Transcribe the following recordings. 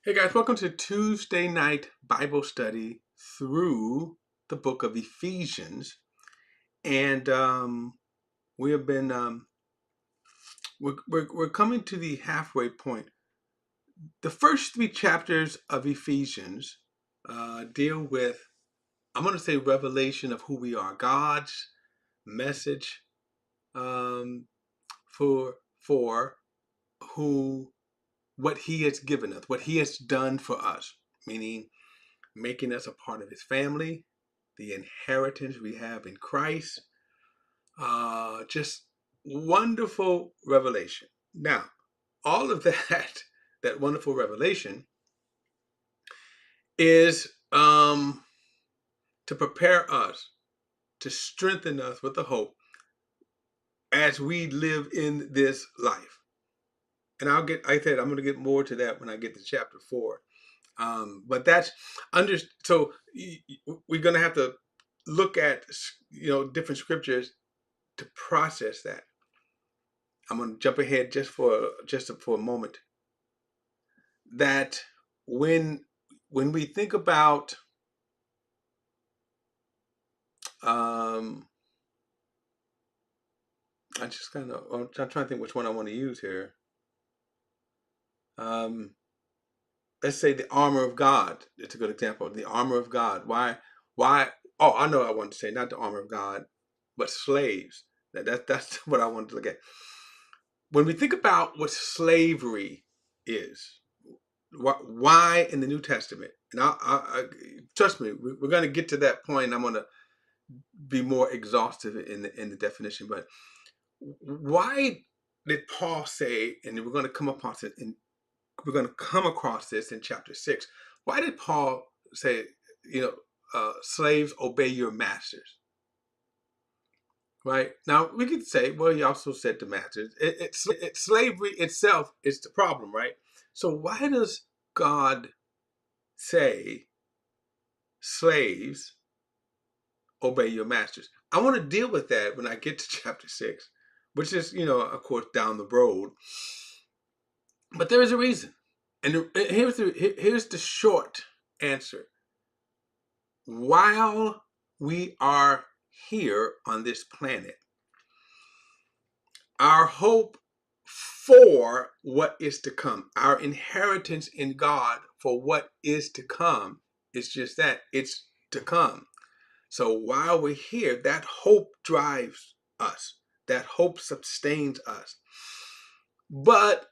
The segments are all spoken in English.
Hey guys, welcome to Tuesday Night Bible Study through the book of Ephesians. And we have been, we're coming to the halfway point. The first three chapters of Ephesians deal with, I'm going to say, revelation of who we are, God's message um, for who, what He has given us, what He has done for us, meaning making us a part of His family, the inheritance we have in Christ. Just wonderful revelation. Now, all of that, that wonderful revelation is to prepare us, to strengthen us with the hope as we live in this life. And I said, I'm going to get more to that when I get to chapter 4. But that's so we're going to have to look at, different scriptures to process that. I'm going to jump ahead just for a moment. That when we think about I'm trying to think which one I want to use here. Let's say the armor of God. It's a good example. The armor of God. Why? Oh, I know what I want to say. Not the armor of God, but slaves. That's what I wanted to look at. When we think about what slavery is, why in the New Testament, and I trust me, we're going to get to that point. I'm going to be more exhaustive in the definition, but why did Paul say, and we're going to come across it, and we're going to come across this in chapter 6. Why did Paul say, slaves, obey your masters? Right now, we could say, well, he also said to masters. Slavery itself is the problem, right? So why does God say, slaves, obey your masters? I want to deal with that when I get to chapter 6, which is, of course, down the road. But there is a reason. And here's the short answer. While we are here on this planet, our hope for what is to come, our inheritance in God for what is to come, is just that, it's to come. So while we're here, that hope drives us. That hope sustains us. But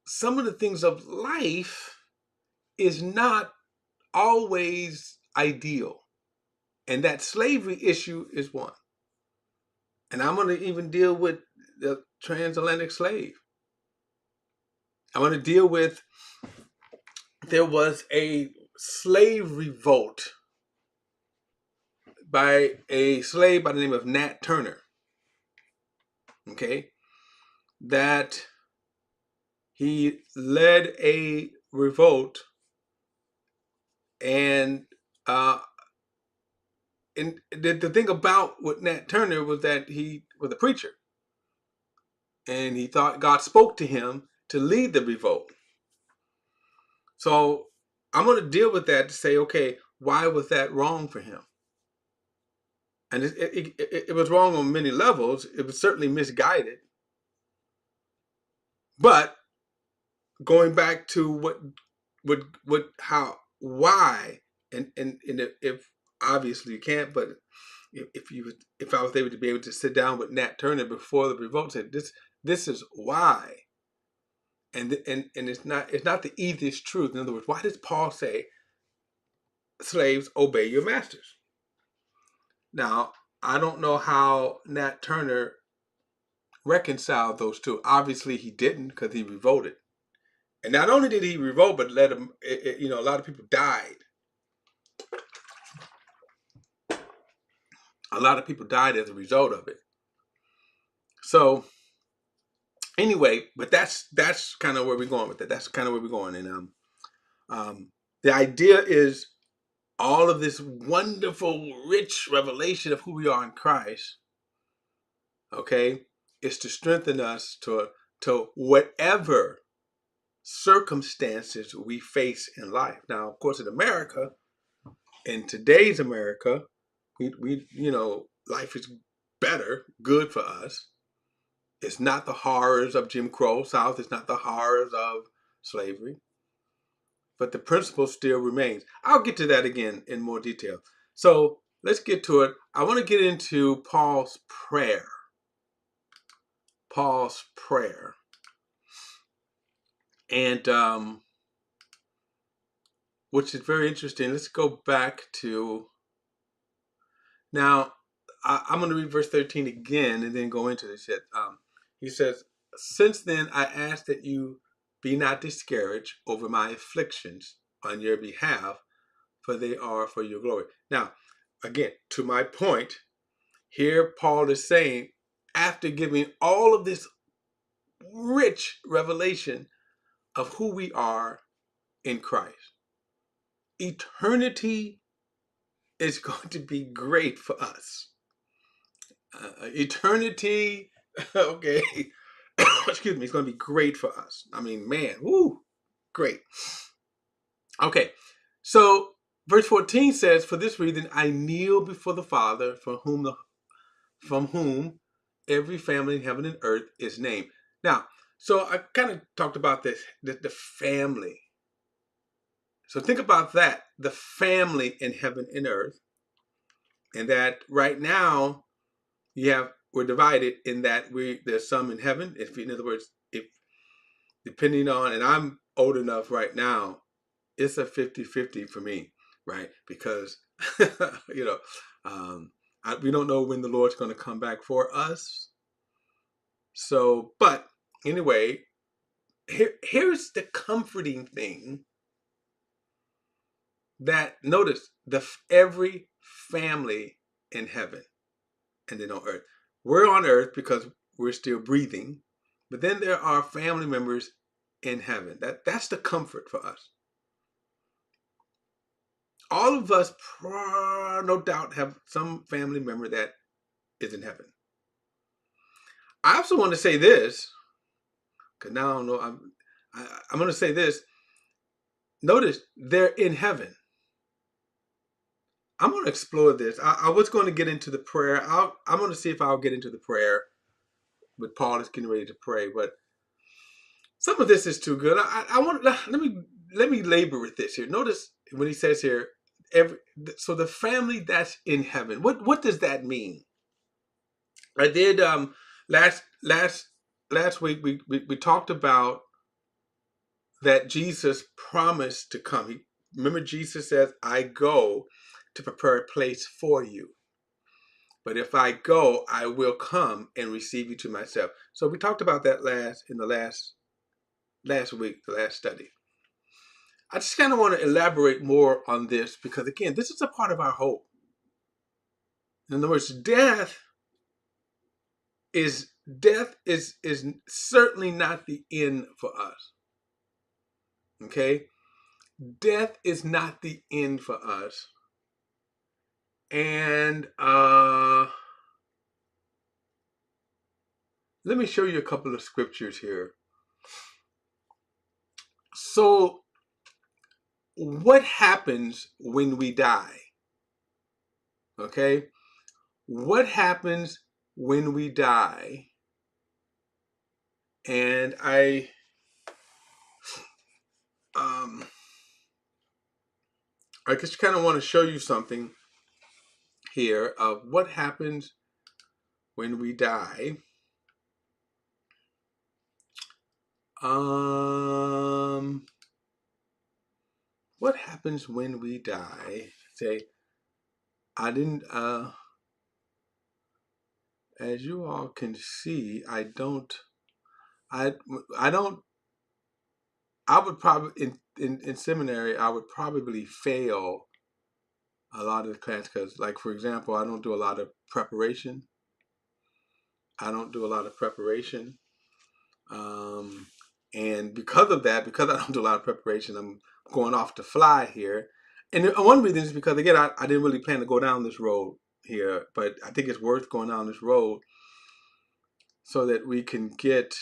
some of the things of life is not always ideal. And that slavery issue is one. And I'm going to even deal with the transatlantic slave. I want to deal with, there was a slave revolt by a slave by the name of Nat Turner. Okay. That he led a revolt, and the thing about with Nat Turner was that he was a preacher, and he thought God spoke to him to lead the revolt. So I'm going to deal with that to say, okay, why was that wrong for him? And it was wrong on many levels. It was certainly misguided. But going back to why, and if obviously you can't, but if I was able to be able to sit down with Nat Turner before the revolt, said this is why, and it's not the easiest truth. In other words, why does Paul say, slaves, obey your masters? Now, I don't know how Nat Turner reconciled those two. Obviously, he didn't, because he revolted. And not only did he revolt, but let him, a lot of people died. A lot of people died as a result of it. So, anyway, but that's kind of where we're going with it. That's kind of where we're going. And the idea is all of this wonderful, rich revelation of who we are in Christ, okay, is to strengthen us to whatever circumstances we face in life. Now, of course, in today's America, we life is better, good for us. It's not the horrors of Jim Crow South. It's not the horrors of slavery, but the principle still remains. I'll get to that again in more detail. So let's get to it. I want to get into Paul's prayer. Paul's prayer. And which is very interesting. Let's go back to, now I'm going to read verse 13 again and then go into this yet. He says, since then I ask that you be not discouraged over my afflictions on your behalf, for they are for your glory. Now, again, to my point, here Paul is saying, after giving all of this rich revelation of who we are in Christ, eternity is going to be great for us. Eternity, okay, excuse me, it's going to be great for us. I mean, man, woo, great. Okay, so verse 14 says, for this reason I kneel before the Father, from whom every family in heaven and earth is named. Now, so I kind of talked about this, the family. So think about that, the family in heaven and earth, and that right now we're divided in that there's some in heaven. In other words, if depending on, and I'm old enough right now, it's a 50-50 for me, right? Because we don't know when the Lord's going to come back for us. So, but anyway, here's the comforting thing, that notice every family in heaven and then on earth. We're on earth because we're still breathing, but then there are family members in heaven. That's the comfort for us. All of us, no doubt, have some family member that is in heaven. I also want to say this, because now I don't know, I'm going to say this. Notice they're in heaven. I'm going to explore this. I was going to get into the prayer. I'm going to see if I'll get into the prayer with Paul is getting ready to pray, but some of this is too good. I want let me labor with this here. Notice when he says here, so the family that's in heaven. What does that mean? I did last week we talked about that Jesus promised to come. Remember Jesus says, I go to prepare a place for you. But if I go, I will come and receive you to myself. So we talked about that last week, the last study. I just kind of want to elaborate more on this because, again, this is a part of our hope. In other words, death is certainly not the end for us. Okay? Death is not the end for us. And let me show you a couple of scriptures here. So, what happens when we die? Okay? What happens when we die? And I just kind of want to show you something here of what happens when we die. What happens when we die? Say, I didn't, as you all can see, I would probably, in seminary, I would probably fail a lot of the class because, like, for example, I don't do a lot of preparation. And because of that, because I don't do a lot of preparation, I'm going off to fly here. And one reason is because, again, I didn't really plan to go down this road here, but I think it's worth going down this road so that we can get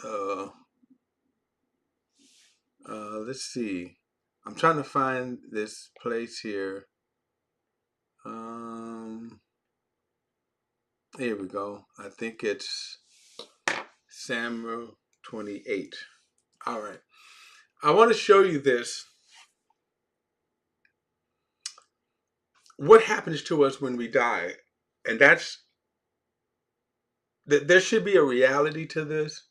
uh, let's see. I'm trying to find this place here. Um, Here we go. I think it's Samuel 28. All right. I want to show you this. What happens to us when we die? And there should be a reality to this.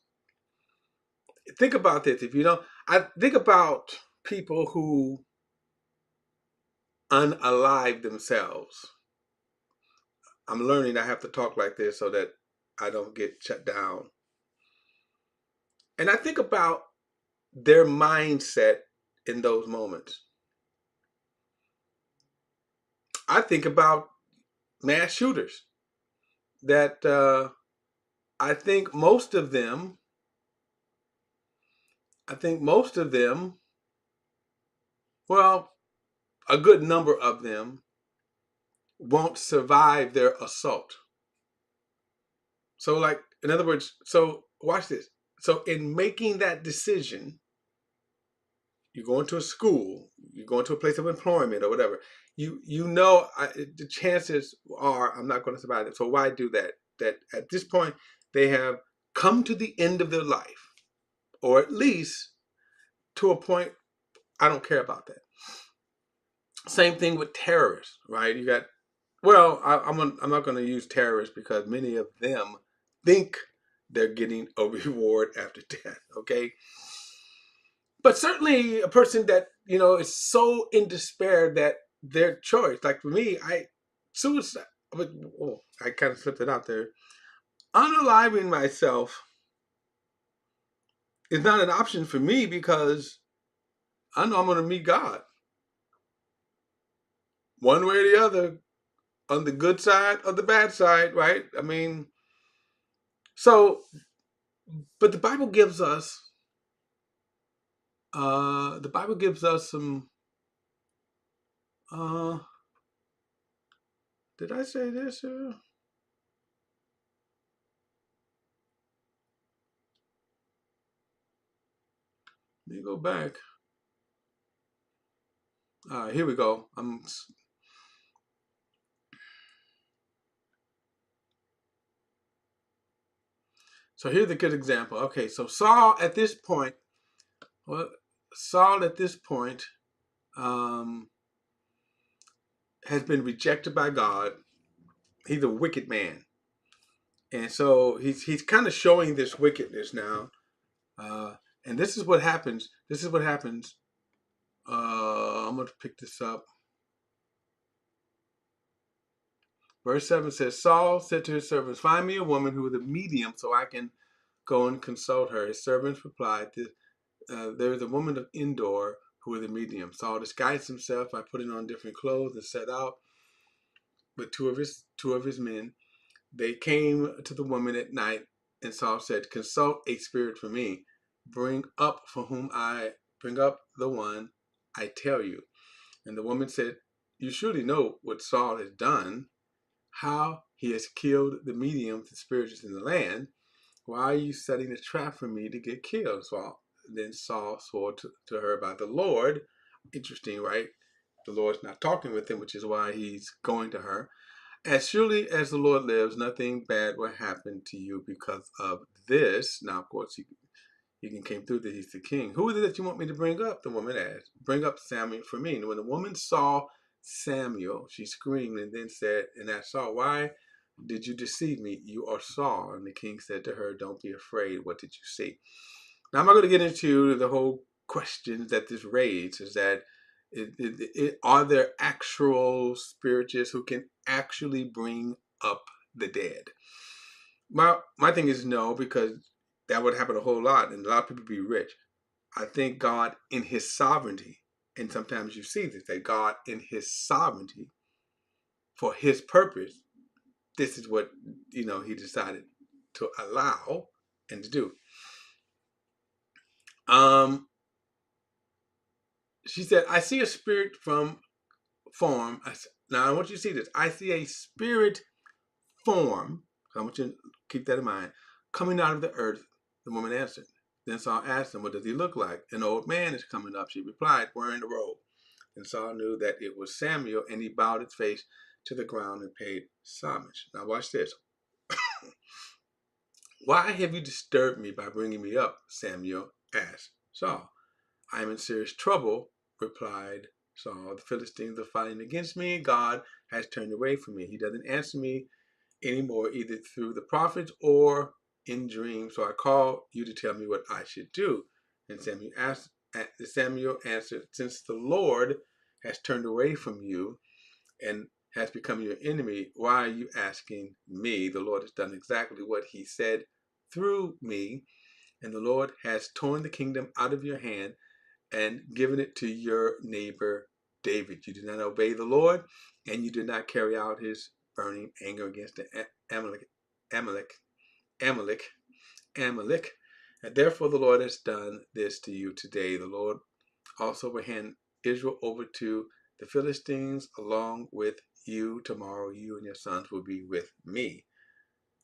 Think about this. If you don't, I think about people who unalive themselves. I'm learning I have to talk like this so that I don't get shut down. And I think about their mindset in those moments. I think about mass shooters that I think most of them, I think most of them, well, a good number of them won't survive their assault. So, like, in other words, so watch this. So, in making that decision, you go into a school, you go into a place of employment or whatever. The chances are I'm not going to survive it. So why do that? That at this point they have come to the end of their life, or at least to a point I don't care about that. Same thing with terrorists, right? You got I'm not going to use terrorists because many of them think they're getting a reward after death. Okay, but certainly a person that is so in despair that their choice, like for me, suicide. I kind of slipped it out there. Unaliving myself is not an option for me because I know I'm going to meet God one way or the other, on the good side or the bad side, right? I mean, so, but the Bible gives us some. Uh, did I say this? Let me go back. Here we go. So here's a good example. Okay, so Saul at this point, um, has been rejected by God. He's a wicked man, and so he's kind of showing this wickedness now. And this is what happens. This is what happens. I'm going to pick this up. Verse 7 says, Saul said to his servants, find me a woman who is a medium so I can go and consult her. His servants replied, there is a woman of Endor who is a medium. Saul disguised himself by putting on different clothes and set out with two of his men. They came to the woman at night, and Saul said, consult a spirit for me. Bring up the one I tell you. And the woman said, you surely know what Saul has done, how he has killed the mediums and spirits in the land. Why are you setting a trap for me to get killed? Then Saul swore to her by the Lord. Interesting, right? The Lord's not talking with him, which is why he's going to her. As surely as the Lord lives, nothing bad will happen to you because of this. Now, of course, he came through that he's the king. Who is it that you want me to bring up? The woman asked. Bring up Samuel for me. And when the woman saw Samuel, she screamed and then said, and asked Saul, why did you deceive me? You are Saul. And the king said to her, don't be afraid. What did you see? Now, I'm not going to get into the whole questions that this raises. Is that are there actual spiritists who can actually bring up the dead? My thing is no, because that would happen a whole lot, and a lot of people be rich. I think God in His sovereignty, and sometimes you see this, that God in His sovereignty, for His purpose, this is what He decided to allow and to do. She said, I see a spirit from form. Now, I want you to see this. I see a spirit form. I want you to keep that in mind. Coming out of the earth. The woman answered. Then Saul asked him, what does he look like? An old man is coming up, she replied, wearing a robe. And Saul knew that it was Samuel, and he bowed his face to the ground and paid homage. Now watch this. Why have you disturbed me by bringing me up? Samuel asked Saul. I am in serious trouble, replied Saul. The Philistines are fighting against me. God has turned away from me. He doesn't answer me anymore, either through the prophets or in dreams. So I call you to tell me what I should do. And Samuel answered, since the Lord has turned away from you and has become your enemy, why are you asking me? The Lord has done exactly what he said through me, and the Lord has torn the kingdom out of your hand and given it to your neighbor David. You did not obey the Lord, and you did not carry out his burning anger against the Amalek. And therefore the Lord has done this to you today. The Lord also will hand Israel over to the Philistines along with you. Tomorrow you and your sons will be with me,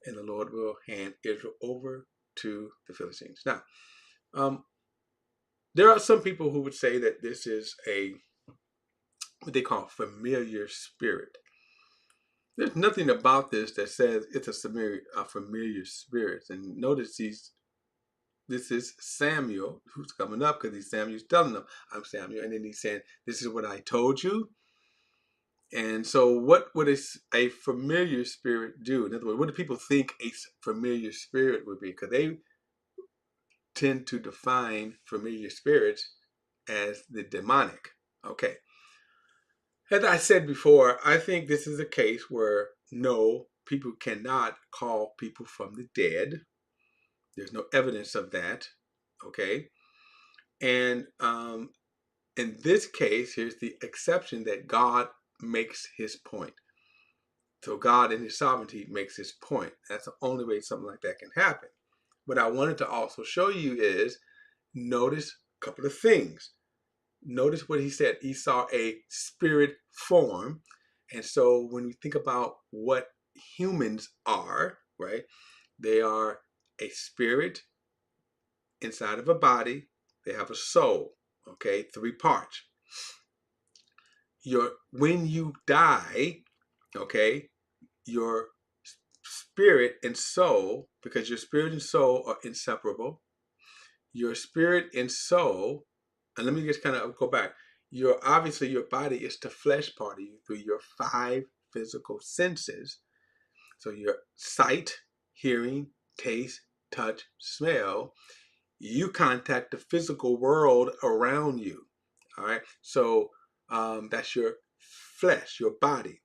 and the Lord will hand Israel over to the Philistines. Now, there are some people who would say that this is what they call familiar spirit. There's nothing about this that says it's a familiar spirit. And notice this is Samuel who's coming up, because Samuel's telling them, I'm Samuel. And then he's saying, this is what I told you. And so what would a familiar spirit do? In other words, what do people think a familiar spirit would be? Because they tend to define familiar spirits as the demonic. Okay. As I said before, I think this is a case where no, people cannot call people from the dead. There's no evidence of that. Okay. And in this case, here's the exception, that God makes his point. So God in his sovereignty makes his point. That's the only way something like that can happen. What I wanted to also show you is, notice a couple of things. Notice what he said. He saw a spirit form. And so when we think about what humans are, right, they are a spirit inside of a body. They have a soul, okay, 3 parts. When you die, okay, your spirit and soul, because your spirit and soul are inseparable, your spirit and soul, and let me just kind of go back. Obviously your body is the flesh part of you through your 5 physical senses. So your sight, hearing, taste, touch, smell, you contact the physical world around you. All right. So that's your flesh, your body.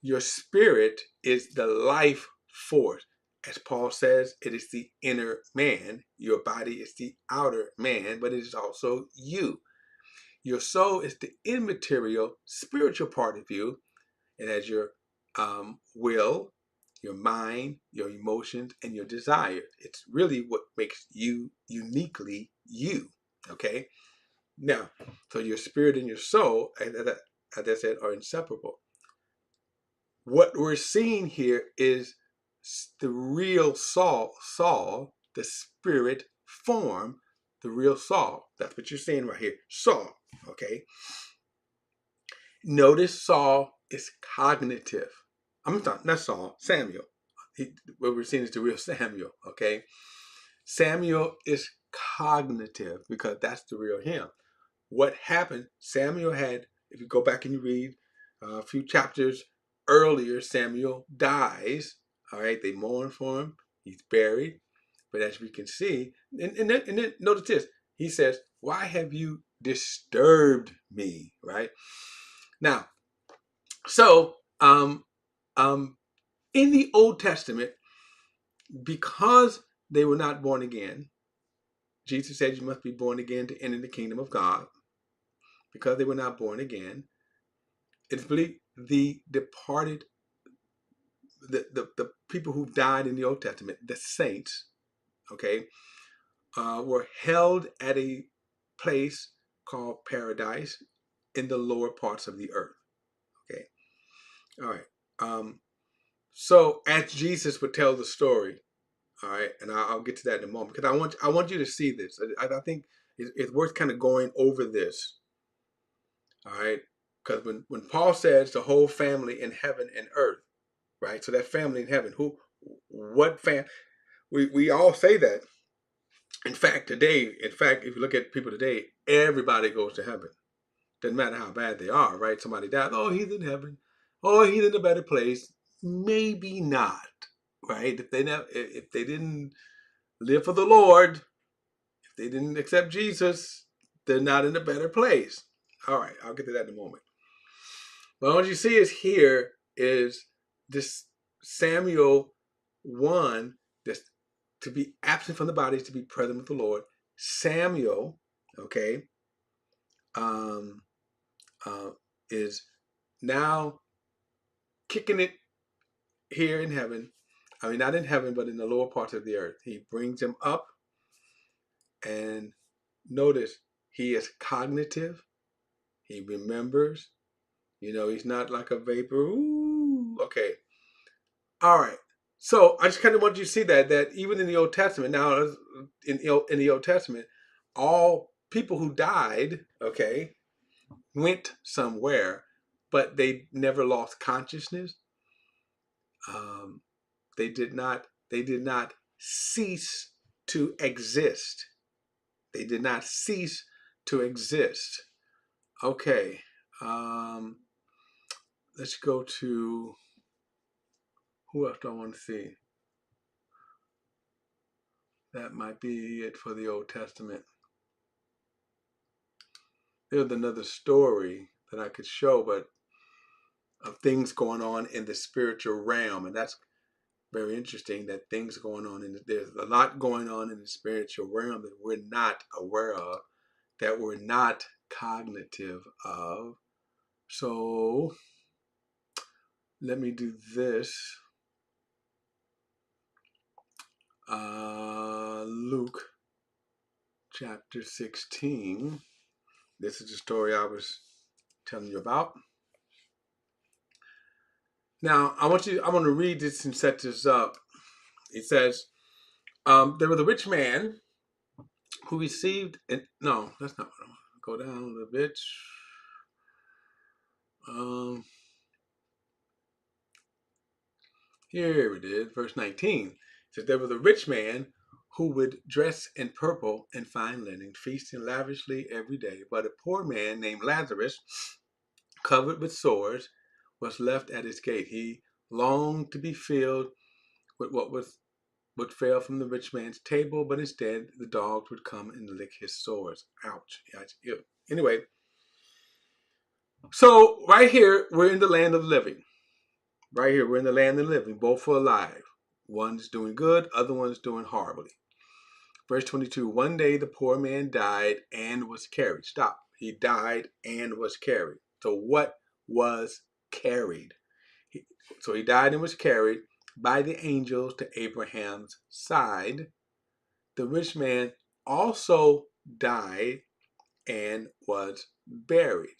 Your spirit is the life force. As Paul says, it is the inner man. Your body is the outer man, but it is also you. Your soul is the immaterial spiritual part of you. It has your will, your mind, your emotions, and your desire. It's really what makes you uniquely you. Okay? Now, so your spirit and your soul, as I said, are inseparable. What we're seeing here is the real Saul, the spirit form, the real Saul. That's what you're seeing right here, Saul, okay? Notice Saul is cognitive. I'm not Saul, Samuel. What we're seeing is the real Samuel, okay? Samuel is cognitive because that's the real him. What happened, Samuel had, if you go back and you read a few chapters earlier, Samuel dies. All right, they mourn for him. He's buried. But as we can see, and then notice this. He says, why have you disturbed me? Right? Now, so in the Old Testament, because they were not born again, Jesus said you must be born again to enter the kingdom of God. Because they were not born again, it's believed the departed, the people who died in the Old Testament, the saints, okay, were held at a place called paradise in the lower parts of the earth. Okay, all right. So as Jesus would tell the story, All right, and I'll get to that in a moment because I want you to see this. I think it's worth kind of going over this. All right, because when Paul says the whole family in heaven and earth, right? So that family in heaven, what fam? We all say that. In fact, if you look at people today, everybody goes to heaven. Doesn't matter how bad they are, right? Somebody dies, oh, he's in heaven. Oh, he's in a better place. Maybe not, right? If they didn't live for the Lord, if they didn't accept Jesus, they're not in a better place. All right, I'll get to that in a moment. But what you see is here is this Samuel 1, this to be absent from the body is to be present with the Lord. Samuel, okay, um, is now kicking it here in heaven. I mean, not in heaven, but in the lower parts of the earth. He brings him up, and notice he is cognitive. He remembers. He's not like a vapor. Ooh, okay. All right. So I just kind of want you to see that even in the Old Testament, now in the Old Testament, all people who died, okay, went somewhere, but they never lost consciousness. Um, they did not cease to exist. They did not cease to exist. Okay. Let's go to who else do I want to see? That might be it for the Old Testament. There's another story that I could show, but of things going on in the spiritual realm, and that's very interesting. That things going on there's a lot going on in the spiritual realm that we're not aware of, that we're not cognitive of. So let me do this. Luke chapter 16. This is the story I was telling you about. Now, I want to read this and set this up. It says, there was a rich man who received, no, that's not what I want. Go down a little bit. Here it is, verse 19. It says, there was a rich man who would dress in purple and fine linen, feasting lavishly every day. But a poor man named Lazarus, covered with sores, was left at his gate. He longed to be filled with what fell from the rich man's table, but instead the dogs would come and lick his sores. Ouch. Anyway, so right here, we're in the land of the living. Right here, we're in the land of the living. Both are alive. One's doing good, other one's doing horribly. Verse 22, one day the poor man died and was carried. Stop. He died and was carried. So what was carried? So he died and was carried by the angels to Abraham's side. The rich man also died and was buried.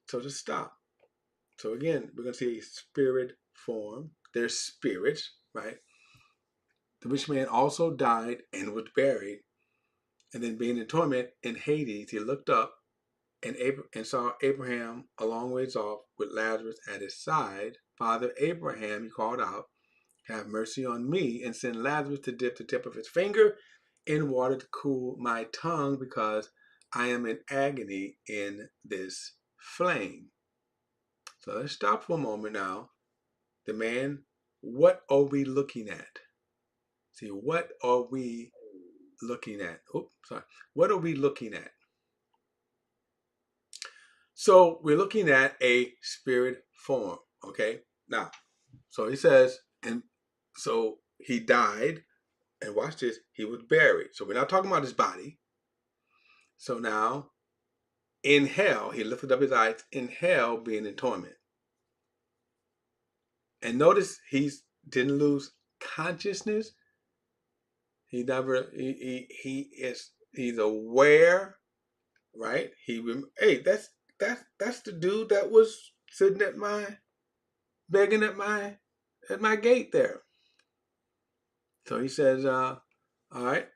So just stop. So again, we're going to see a spirit form. There's spirits, right? The rich man also died and was buried. And then being in torment in Hades, he looked up and saw Abraham a long ways off with Lazarus at his side. Father Abraham, he called out, have mercy on me and send Lazarus to dip the tip of his finger in water to cool my tongue because I am in agony in this flame. So let's stop for a moment now. The man, what are we looking at? See, what are we looking at? What are we looking at? So we're looking at a spirit form, okay? Now, so he says, and so he died, and watch this, he was buried. So we're not talking about his body. So now, in hell, he lifted up his eyes, in hell being in torment. And notice he didn't lose consciousness. He's aware, right? Hey, that's the dude that was sitting begging at my gate there. So he says, all right,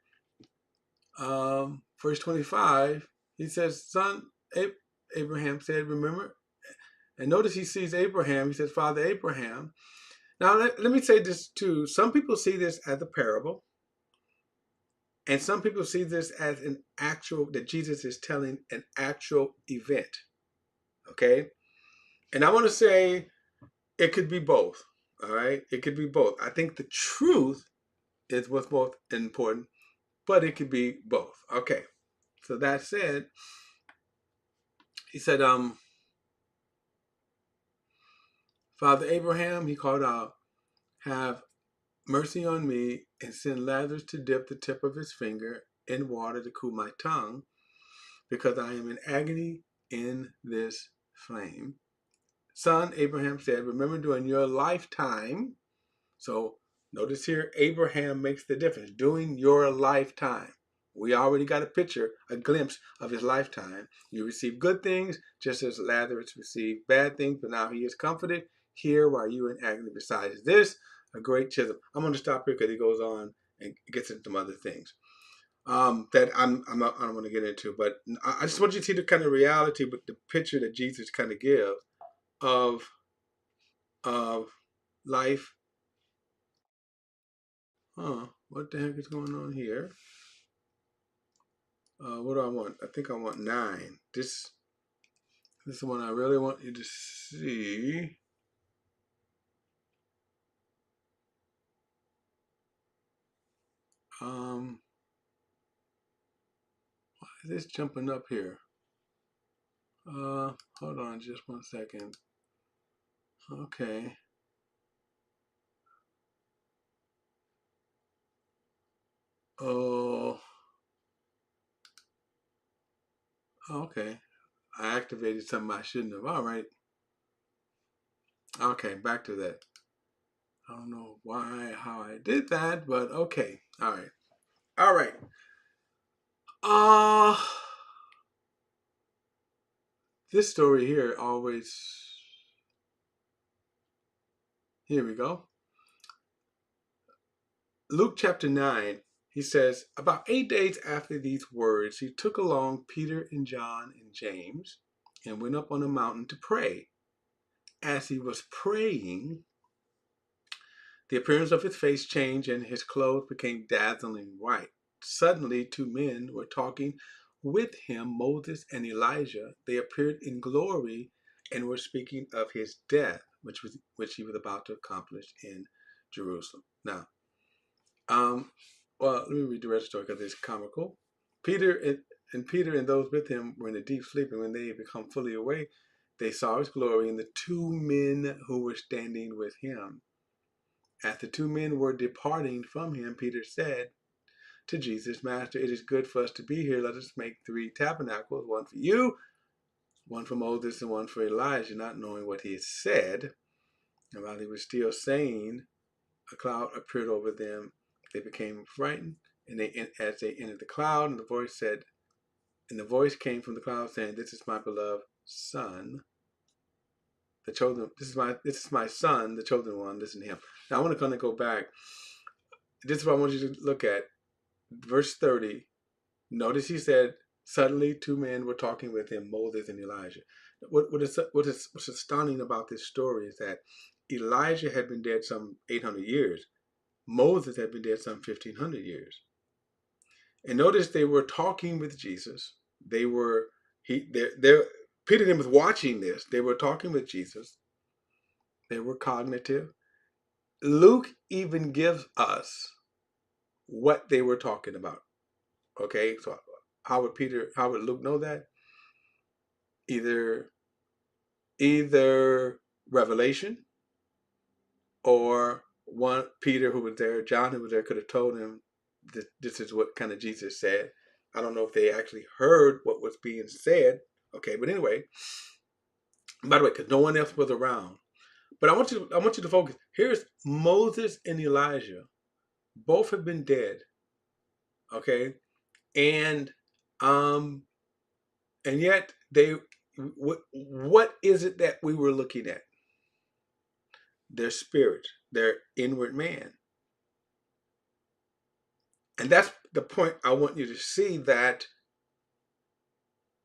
verse 25, he says, son, Abraham said, remember, and notice he sees Abraham. He says, Father Abraham. Now, let me say this too. Some people see this as a parable, and some people see this as an actual, that Jesus is telling an actual event. Okay? And I want to say it could be both. All right? It could be both. I think the truth is what's most important, but it could be both. Okay. So that said, he said, Father Abraham, he called out, have mercy on me and send Lazarus to dip the tip of his finger in water to cool my tongue, because I am in agony in this flame. Son, Abraham said, remember during your lifetime. So notice here, Abraham makes the difference. During your lifetime. We already got a picture, a glimpse of his lifetime. You receive good things, just as Lazarus received bad things, but now he is comforted here while you are in agony. Besides this, a great chisel. I'm going to stop here because he goes on and gets into some other things that I don't want to get into. But I just want you to see the kind of reality, but the picture that Jesus kind of gives of of life. What the heck is going on here? What do I want? I think I want 9. This is the one I really want you to see. Why is this jumping up here? Hold on just 1 second. Okay. Oh, okay. I activated something I shouldn't have. All right. Okay, back to that. I don't know how I did that, but okay. All right. All right. Uh, this story here always. Here we go. Luke chapter 9, he says, about 8 days after these words, he took along Peter and John and James and went up on a mountain to pray. As he was praying, the appearance of his face changed and his clothes became dazzling white. Suddenly, 2 men were talking with him, Moses and Elijah. They appeared in glory and were speaking of his death, which he was about to accomplish in Jerusalem. Now, well, let me read the rest of the story because it's comical. Peter and those with him were in a deep sleep, and when they had become fully awake, they saw his glory and the 2 men who were standing with him. As the 2 men were departing from him, Peter said to Jesus, Master, it is good for us to be here. Let us make 3 tabernacles, one for you, one for Moses, and one for Elijah, not knowing what he had said. And while he was still saying, a cloud appeared over them. They became frightened, and as they entered the cloud, and the voice came from the cloud saying, "This is my beloved son, the chosen. This is my son, the chosen one. Listen to him." Now I want to kind of go back. This is what I want you to look at. Verse 30. Notice he said, "Suddenly 2 men were talking with him, Moses and Elijah." What's astounding about this story is that Elijah had been dead some 800 years. Moses had been dead some 1500 years. And notice they were talking with Jesus. They were Peter and him was watching this. They were talking with Jesus. They were cognitive. Luke even gives us what they were talking about. Okay, so how would Luke know that? Either revelation, or one Peter who was there, John who was there, could have told him this is what kind of Jesus said. I don't know if they actually heard what was being said. Okay, but anyway, by the way, because no one else was around. But I want you to focus. Here's Moses and Elijah. Both have been dead. Okay, and um, and yet what is it that we were looking at? Their spirit, their inward man. And that's the point I want you to see, that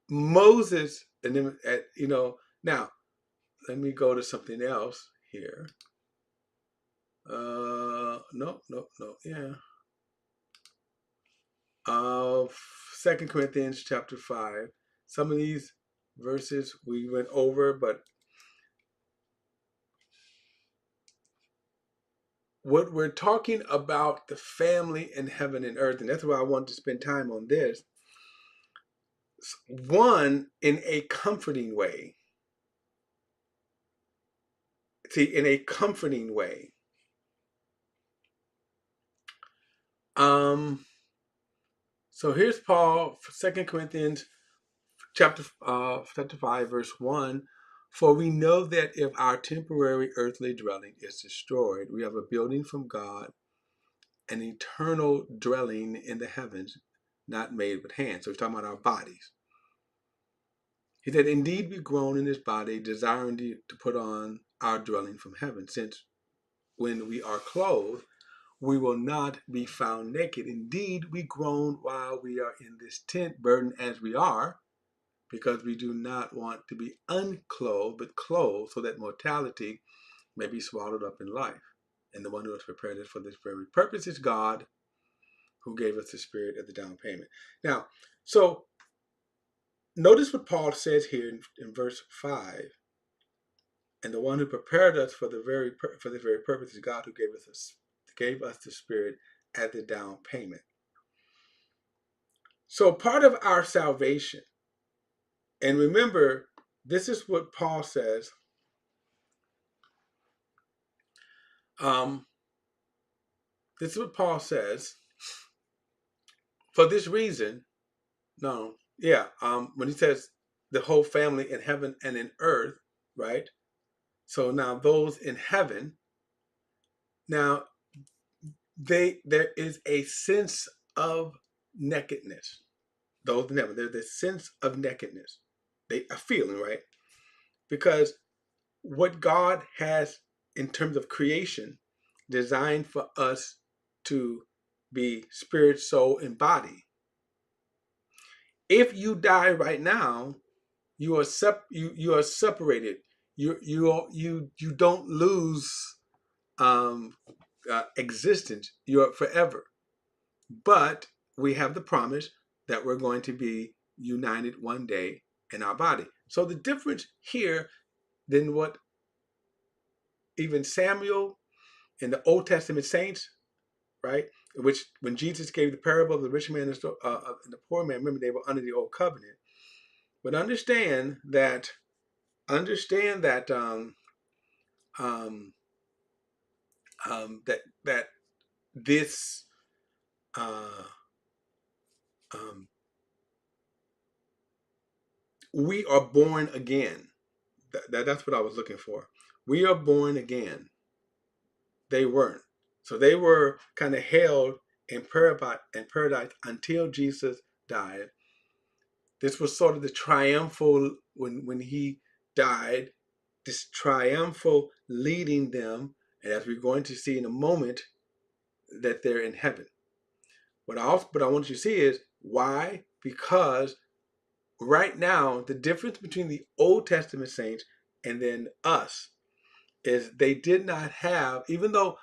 Moses, and then, now let me go to something else here. No, yeah. 2 Corinthians chapter 5. Some of these verses we went over, but what we're talking about, the family in heaven and earth, and that's why I wanted to spend time on this. One, in a comforting way. See, in a comforting way. So here's Paul, 2 Corinthians chapter 5, verse 1. For we know that if our temporary earthly dwelling is destroyed, we have a building from God, an eternal dwelling in the heavens, not made with hands. So he's talking about our bodies. He said, indeed we groan in this body, desiring to put on our dwelling from heaven, since when we are clothed, we will not be found naked. Indeed, we groan while we are in this tent, burdened as we are, because we do not want to be unclothed, but clothed, so that mortality may be swallowed up in life. And the one who has prepared us for this very purpose is God, who gave us the Spirit at the down payment. Now, so notice what Paul says here in verse 5. And the one who prepared us for this very purpose is God, who gave us the Spirit at the down payment. So part of our salvation, and remember, this is what Paul says. This is what Paul says. For this reason, when he says the whole family in heaven and in earth, right? So now those in heaven, now there is a sense of nakedness. Those in heaven, there's a sense of nakedness. They are feeling, right? Because what God has in terms of creation designed for us to be spirit, soul, and body. If you die right now, you are separated. You don't lose existence. You're forever. But we have the promise that we're going to be united one day in our body. So the difference here than what even Samuel and the Old Testament saints, right? Which when Jesus gave the parable of the rich man and the poor man, remember they were under the old covenant. But understand that that this we are born again. That's what I was looking for. We are born again. They weren't. So they were kind of held in paradise until Jesus died. This was sort of the triumphal, when he died, this triumphal leading them, and as we're going to see in a moment, that they're in heaven. But I want you to see is why? Because right now, the difference between the Old Testament saints and then us is they did not have, even though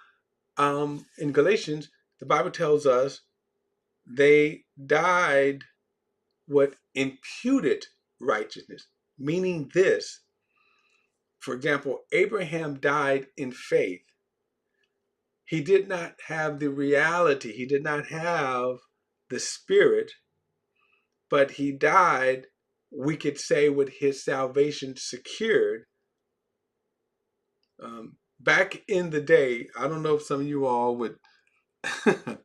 in Galatians, the Bible tells us they died what imputed righteousness, meaning this. For example, Abraham died in faith. He did not have the reality, he did not have the Spirit, but he died, we could say, with his salvation secured. Back in the day, I don't know if some of you all would, I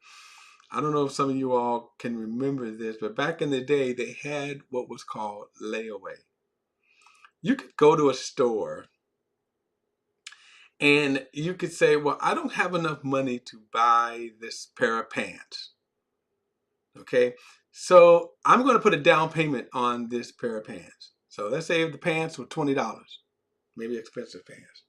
don't know if some of you all can remember this, but back in the day, they had what was called layaway. You could go to a store and you could say, well, I don't have enough money to buy this pair of pants. Okay, so I'm going to put a down payment on this pair of pants. So let's say the pants were $20, maybe expensive pants.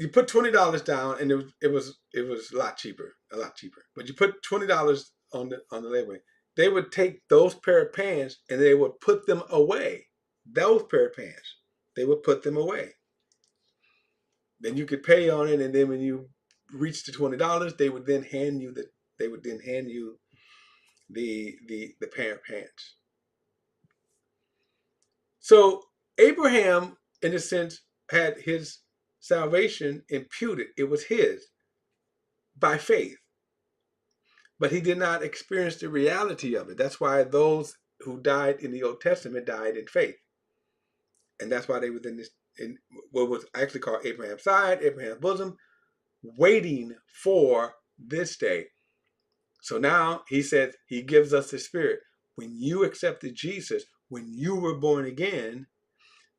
you put $20 down, and it was a lot cheaper, a lot cheaper. But you put $20 on the layaway. They would take those pair of pants and they would put them away. Those pair of pants, they would put them away. Then you could pay on it, and then when you reach the $20, they would then hand you the pair of pants. So Abraham, in a sense, had his salvation imputed. It was his by faith. But he did not experience the reality of it. That's why those who died in the Old Testament died in faith. And that's why they were in what was actually called Abraham's side, Abraham's bosom, waiting for this day. So now he says he gives us the Spirit. When you accepted Jesus, when you were born again,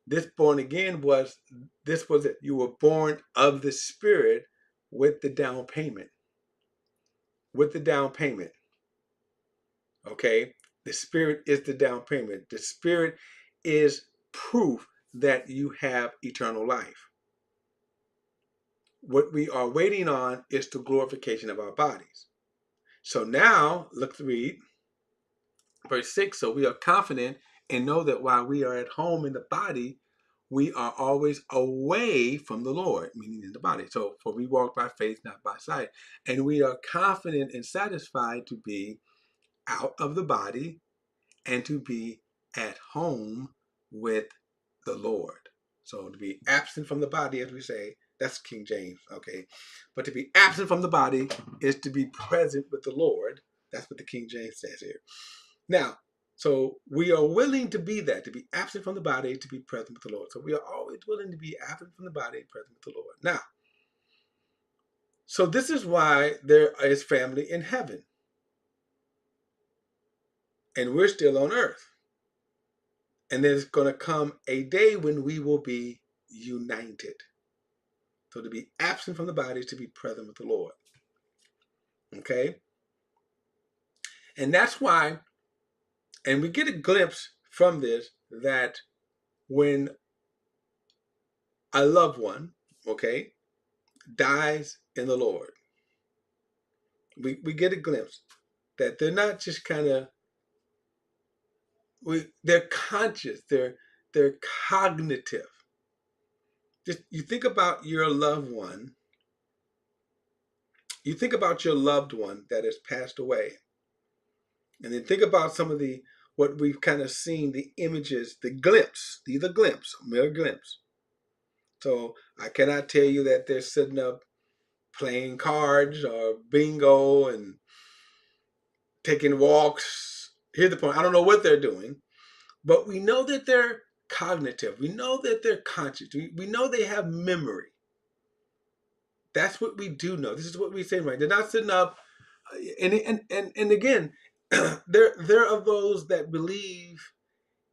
this born again was it. You were born of the Spirit with the down payment. With the down payment. Okay? The Spirit is the down payment. The Spirit is proof that you have eternal life. What we are waiting on is the glorification of our bodies. So now, let's read verse 6. So we are confident and know that while we are at home in the body, we are always away from the Lord, meaning in the body. So, for we walk by faith, not by sight. And we are confident and satisfied to be out of the body and to be at home with the Lord. So to be absent from the body, as we say, that's King James, okay? But to be absent from the body is to be present with the Lord. That's what the King James says here. Now, so we are willing to be that, to be absent from the body, to be present with the Lord. So we are always willing to be absent from the body, present with the Lord. Now, so this is why there is family in heaven. And we're still on earth. And there's going to come a day when we will be united. So to be absent from the body is to be present with the Lord. Okay? And that's why, and we get a glimpse from this, that when a loved one, okay, dies in the Lord, we get a glimpse that they're not just kind of, they're conscious, they're cognitive. Just you think about your loved one, you think about your loved one that has passed away, and then think about some of what we've kind of seen, the images, the glimpse. These are glimpse, mere glimpse. So I cannot tell you that they're sitting up playing cards or bingo and taking walks. Here's the point. I don't know what they're doing, but we know that they're cognitive. We know that they're conscious. We know they have memory. That's what we do know. This is what we say, right? They're not sitting up. And again, they're of those that believe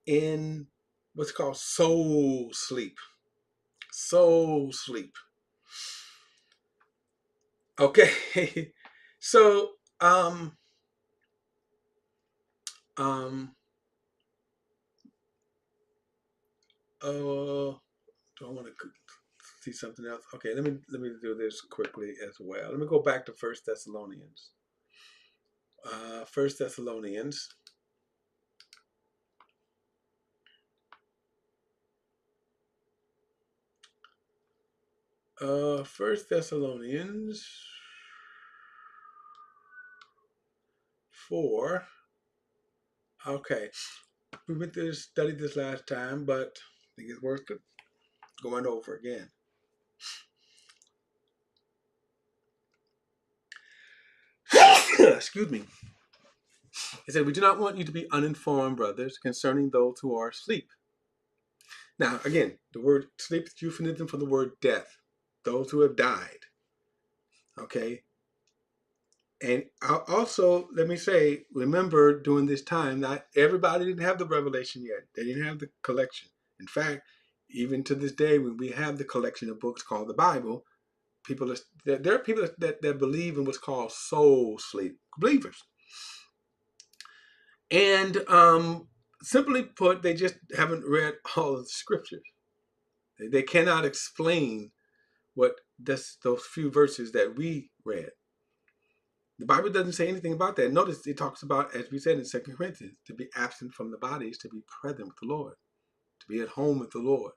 in what's called soul sleep. Soul sleep. Okay. So do I want to see something else? Okay, let me do this quickly as well. Let me go back to 1 Thessalonians. 1 Thessalonians. 1 Thessalonians 4. Okay. We went to study this last time, but I think it's worth going over again. Excuse me. It said, we do not want you to be uninformed, brothers, concerning those who are asleep. Now, again, the word sleep is euphemism for the word death. Those who have died. Okay? And also, let me say, remember during this time, not everybody didn't have the revelation yet. They didn't have the collection. In fact, even to this day, when we have the collection of books called the Bible, there are people that believe in what's called soul sleep. Believers. And simply put, they just haven't read all of the scriptures. They cannot explain what those few verses that we read. The Bible doesn't say anything about that. Notice it talks about, as we said in 2 Corinthians, to be absent from the body is to be present with the Lord, to be at home with the Lord.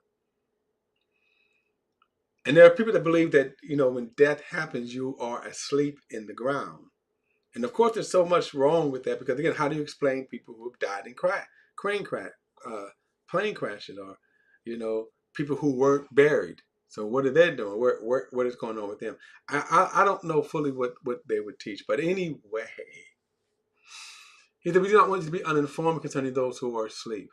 And there are people that believe that, when death happens, you are asleep in the ground. And of course, there's so much wrong with that because, again, how do you explain people who have died in plane crashes, or, people who weren't buried? So what are they doing? What is going on with them? I don't know fully what they would teach, but anyway, he said we do not want you to be uninformed concerning those who are asleep.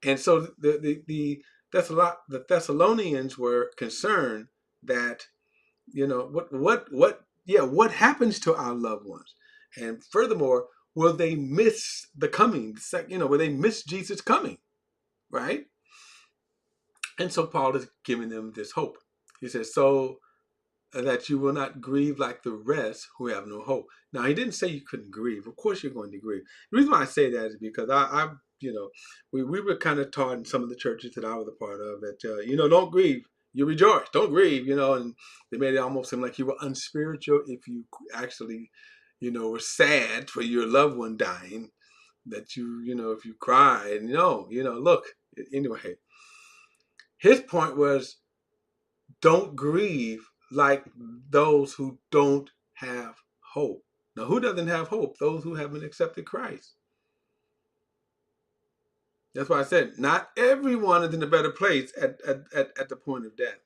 And so the Thessalonians were concerned that what happens to our loved ones, and furthermore, will they miss the coming? Will they miss Jesus coming? Right? And so Paul is giving them this hope. He says, so that you will not grieve like the rest who have no hope. Now, he didn't say you couldn't grieve. Of course you're going to grieve. The reason why I say that is because we were kind of taught in some of the churches that I was a part of that, don't grieve. You rejoice. Don't grieve, and they made it almost seem like you were unspiritual if you actually, were sad for your loved one dying, that if you cried. Look, anyway, his point was, don't grieve like those who don't have hope. Now, who doesn't have hope? Those who haven't accepted Christ. That's why I said not everyone is in a better place at the point of death.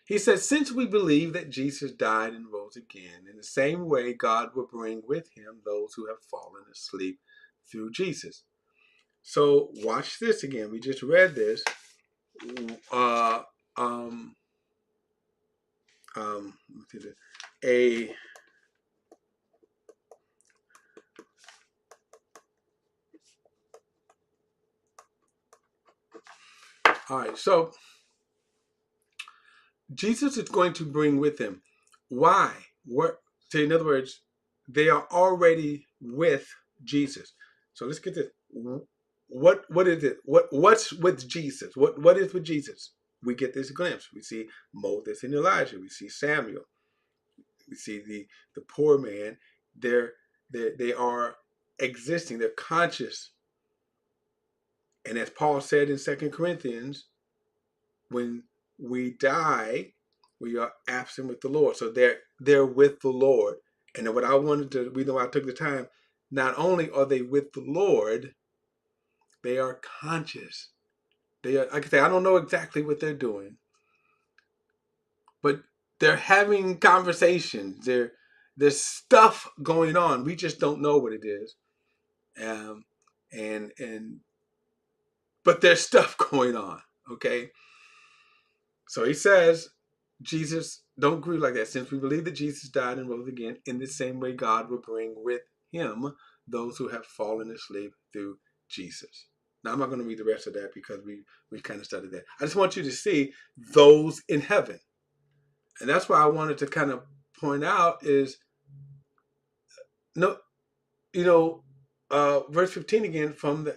He says, since we believe that Jesus died and rose again, in the same way God will bring with him those who have fallen asleep through Jesus. So watch this again. We just read this. All right, so Jesus is going to bring with him. Why? So in other words, they are already with Jesus. So let's get this. What is it? What's with Jesus? What is with Jesus? We get this glimpse. We see Moses and Elijah. We see Samuel. We see the poor man. They are existing. They're conscious. And as Paul said in 2 Corinthians, when we die, we are absent with the Lord. So they're with the Lord. And what I wanted to, reason why I took the time, not only are they with the Lord, they are conscious. They are, like I say, I don't know exactly what they're doing, but they're having conversations. There's stuff going on. We just don't know what it is. But there's stuff going on. Okay. So he says, Jesus, don't grieve like that. Since we believe that Jesus died and rose again, in the same way God will bring with him those who have fallen asleep through Jesus. Now, I'm not going to read the rest of that because we kind of studied that. I just want you to see those in heaven. And that's why I wanted to kind of point out is, verse 15 again, from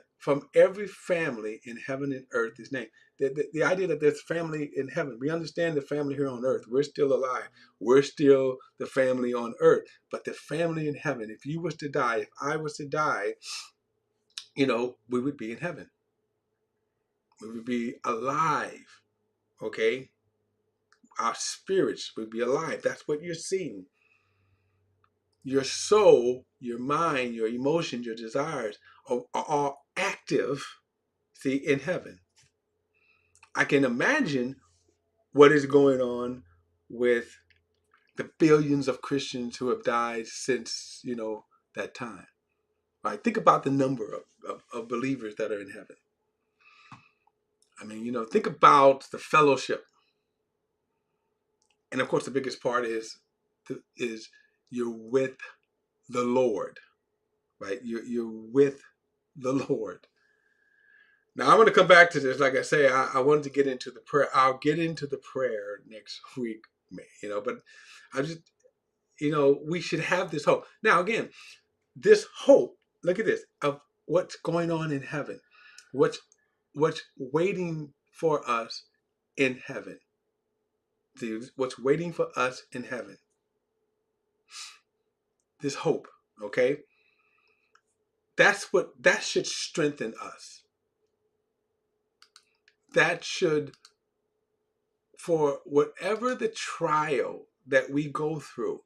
every family in heaven and earth is named. The idea that there's family in heaven. We understand the family here on earth. We're still alive. We're still the family on earth. But the family in heaven, if you was to die, if I was to die, we would be in heaven. We would be alive. Okay? Our spirits would be alive. That's what you're seeing. Your soul, your mind, your emotions, your desires are all active, see, in heaven. I can imagine what is going on with the billions of Christians who have died since, that time. Right? Think about the number of believers that are in heaven. I mean, think about the fellowship. And of course, the biggest part is you're with the Lord, right? You're with the Lord. Now, I'm going to come back to this. Like I say, I wanted to get into the prayer. I'll get into the prayer next week, but I just, we should have this hope. Now, again, this hope, look at this, of what's going on in heaven, what's waiting for us in heaven. what's waiting for us in heaven. This hope, okay? That should strengthen us. That should, for whatever the trial that we go through,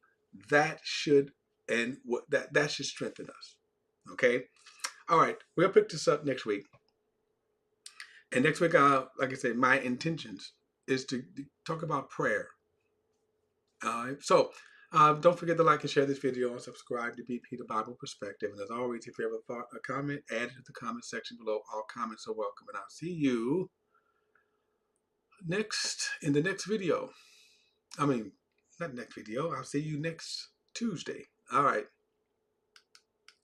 that should that should strengthen us. Okay? All right, we'll pick this up next week. And next week, like I said, my intentions is to talk about prayer. All right. So don't forget to like and share this video and subscribe to BP the Bible Perspective. And as always, if you have a thought or comment, add it to the comment section below. All comments are welcome. And I'll see you in the next video. I mean, not next video. I'll see you next Tuesday. All right.